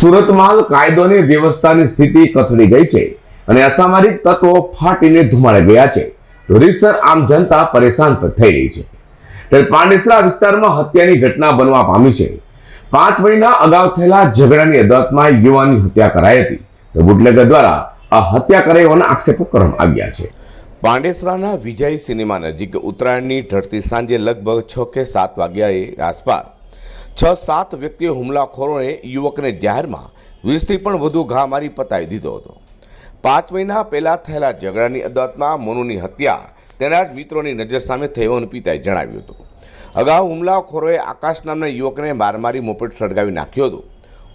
સુરતમાં કાયદોની વ્યવસ્થાની સ્થિતિ કથળી ગઈ છે અને અસામરિક તત્વો ફાટીને ધુમાડે ગયા છે તો રીતસર આમ જનતા પરેશાન થઈ રહી છે। ત્યારે પાંડેસરા વિસ્તારમાં હત્યાની ઘટના બનવા પામી છે। 5 મહિના અગાઉ થયેલા ઝઘડાની અદાલતમાં યુવાનની હત્યા કરાઈ હતી તો બુટલેગર દ્વારા આ હત્યા કરાઈ હોવાના આક્ષેપો કરવામાં આવ્યા છે। પાંડેસરાના વિજય સિનેમા નજીક ઉત્તરાયણની ઢળતી સાંજે લગભગ 6 કે 7 વાગ્યાએ આસપાસ 6-7 વ્યક્તિઓ હુમલાખોરોએ યુવકને જાહેરમાં 20થી પણ વધુ ઘા મારી પતાવી દીધો હતો। 5 મહિના પહેલા થયેલા ઝઘડાની અદાલતમાં મોનુની હત્યા તેના જ મિત્રોની નજર સામે થઈ હોવાનું પિતાએ જણાવ્યું હતું। અગાઉ હુમલાખોરોએ આકાશ નામના યુવકને મારી મોપેડ સળગાવી નાખ્યો હતો।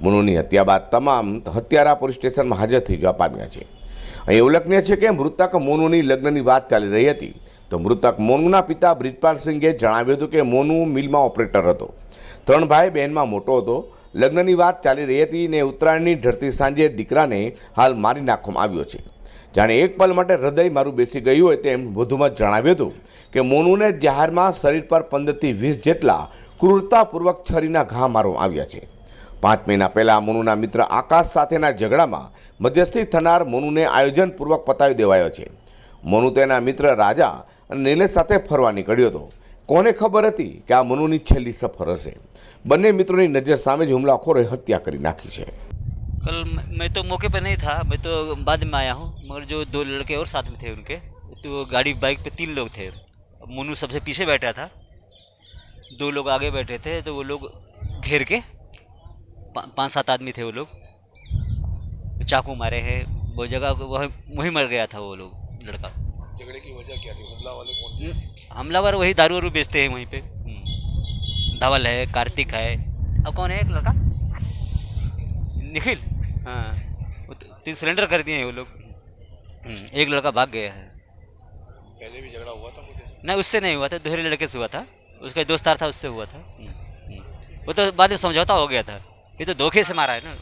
મોનુની હત્યા બાદ તમામ હત્યારા પોલીસ સ્ટેશનમાં હાજર થઈ જવા પામ્યા છે। અહીં ઉલ્લેખનીય છે કે મૃતક મોનુની લગ્નની વાત ચાલી રહી હતી તો મૃતક મોનુના પિતા બ્રિજપાલસિંહે જણાવ્યું હતું કે મોનુ મિલમાં ઓપરેટર હતો। 3 ભાઈ બહેનમાં મોટો હતો। લગ્નની વાત ચાલી રહી હતી ને ઉત્તરાયણની ઢળતી સાંજે દીકરાને હાલ મારી નાખવામાં આવ્યો છે। જાણે એક પલ માટે હૃદય મારું બેસી ગયું હોય તેમ વધુમાં જણાવ્યું હતું કે મોનુને જાહેરમાં શરીર પર 15થી 20 જેટલા ક્રૂરતાપૂર્વક છરીના ઘા મારવામાં આવ્યા છે। 5 મહિના પહેલાં મોનુના મિત્ર આકાશ સાથેના ઝઘડામાં મધ્યસ્થી થનાર મોનુને આયોજનપૂર્વક પતાવી દેવાયો છે। મોનુ તેના મિત્ર રાજા અને નિલેશ સાથે ફરવા નીકળ્યો હતો। કોને ખબર હતી કે આ મોનુની છેલ્લી સફર હશે। બંને મિત્રોની નજર સામે જ હુમલાખોરે हत्या કરી નાખી છે। कल मैं तो मौके पर नहीं था, मैं तो बाद में आया हूँ, मगर जो 2 लड़के और साथ में थे उनके, तो गाड़ी बाइक पे 3 लोग थे। अब मोनू सबसे पीछे बैठा था, 2 लोग आगे बैठे थे, तो वो लोग घेर के 5-7 आदमी थे वो लोग, चाकू मारे हैं वो जगह, वहीं मर गया था वो लोग लड़का। झगड़े की वजह क्या थी? हमला वाले कौन थे? हमलावर वही दारू वारू बेचते हैं वहीं पे। धवल है, कार्तिक है, अब कौन है एक लड़का, निखिल। हाँ, वो 3 सिलेंडर कर दिए हैं वो लोग। एक लड़का भाग गया है। पहले भी झगड़ा हुआ था मुझे? नहीं, उससे नहीं हुआ था, दूसरे लड़के से हुआ था, उसका दोस्तार था उससे हुआ था। वो तो बाद में समझौता हो गया था, ये तो धोखे से मारा है ना।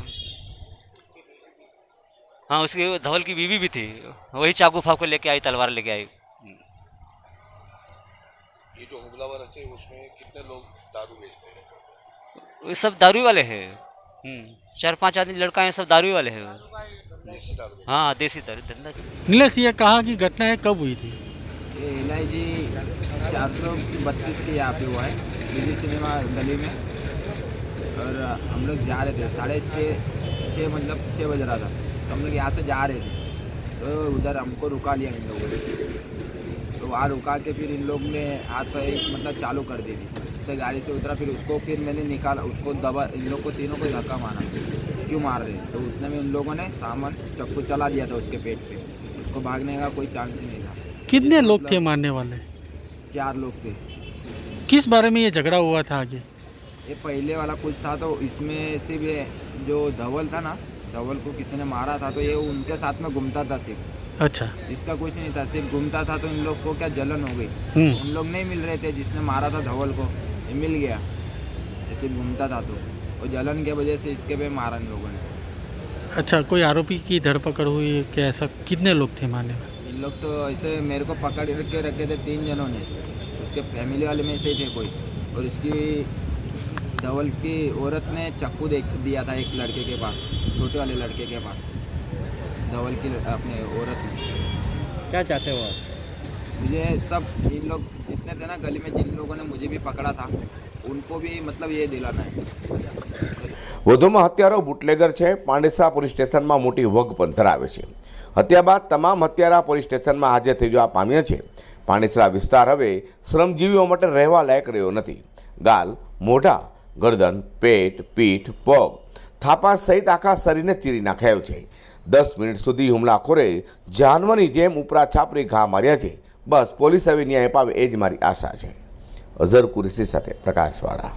हाँ, उसकी धवल की बीवी भी थी, वही चाकू फाकू लेके आई, तलवार लेके आई। ये जो हमलावर थे उसमें कितने लोग दारू बेचते हैं? वो सब दारू वाले हैं। 4-5 आदमी लड़का हैं, सब दारू वाले हैं। देसी दारू? हाँ, देसी दारू धंधा। नीलेश, ये कहा कि घटना है कब हुई थी? ये LIG 432 के यहाँ पे हुआ है, विजय सिनेमा गली में। और हम लोग जा रहे थे 6:30 मतलब 6 बज रहा था, तो हम लोग यहाँ से जा रहे थे तो उधर हमको रुका लिया इन लोगों ने। तो वहाँ रुका के फिर इन लोग ने हाथ पे मतलब चालू कर दी थी, उससे गाड़ी से उतरा, फिर उसको फिर मैंने निकाला, उसको दबा, इन लोग को तीनों को धक्का मारा, क्यों मार रहे हैं? तो उतने में उन लोगों ने सामान चक्कू चला दिया था उसके पेट पे, उसको भागने का कोई चांस ही नहीं था। कितने लोग थे मारने वाले? 4 लोग थे। किस बारे में ये झगड़ा हुआ था आगे? ये पहले वाला कुछ था, तो इसमें सिर्फ ये जो धवल था ना, धवल को किसी ने मारा था, तो ये उनके साथ में घूमता था सिर्फ। अच्छा। इसका कुछ नहीं था, सिर्फ घूमता था, तो इन लोग को क्या जलन हो गई। उन लोग नहीं मिल रहे थे, जिसने मारा था धवल को ये मिल गया, ये सिर्फ घूमता था, तो वो जलन की वजह से इसके पे मारा इन लोगों ने। अच्छा, कोई आरोपी की धरपकड़ हुई है क्या? ऐसा कितने लोग थे मारने वाले? इन लोग तो ऐसे मेरे को पकड़ के रखे थे 3 जनों ने, उसके फैमिली वाले में से थे कोई, और इसकी धवल की औरत ने चाकू दिया था एक लड़के के पास, छोटे वाले लड़के के पास, धवल की अपने औरत ने। क्या चाहते हो आप? मुझे सब इन लोग जितने थे ना गली में, जिन लोगों ने मुझे भी पकड़ा था, उनको भी मतलब ये दिलाना है। વધુમાં હત્યારો બુટલેગર છે। પાંડેસરા પોલીસ સ્ટેશનમાં મોટી વગ પણ ધરાવે છે। હત્યા બાદ તમામ હત્યારા પોલીસ સ્ટેશનમાં હાજર થઈ જવા પામ્યા છે। પાંડેસરા વિસ્તાર હવે શ્રમજીવીઓ માટે રહેવા લાયક રહ્યો નથી। ગાલ, મોઢા, ગરદન, પેટ, પીઠ, પગ, થાપા સહિત આખા શરીરને ચીરી નાખાયું છે। 10 મિનિટ સુધી હુમલાખોરે જાનવરની જેમ ઉપરા છાપરી ઘા માર્યા છે। બસ પોલીસ હવે ન્યાય પાવે એ જ મારી આશા છે। અઝર કુરેશી સાથે પ્રકાશવાળા।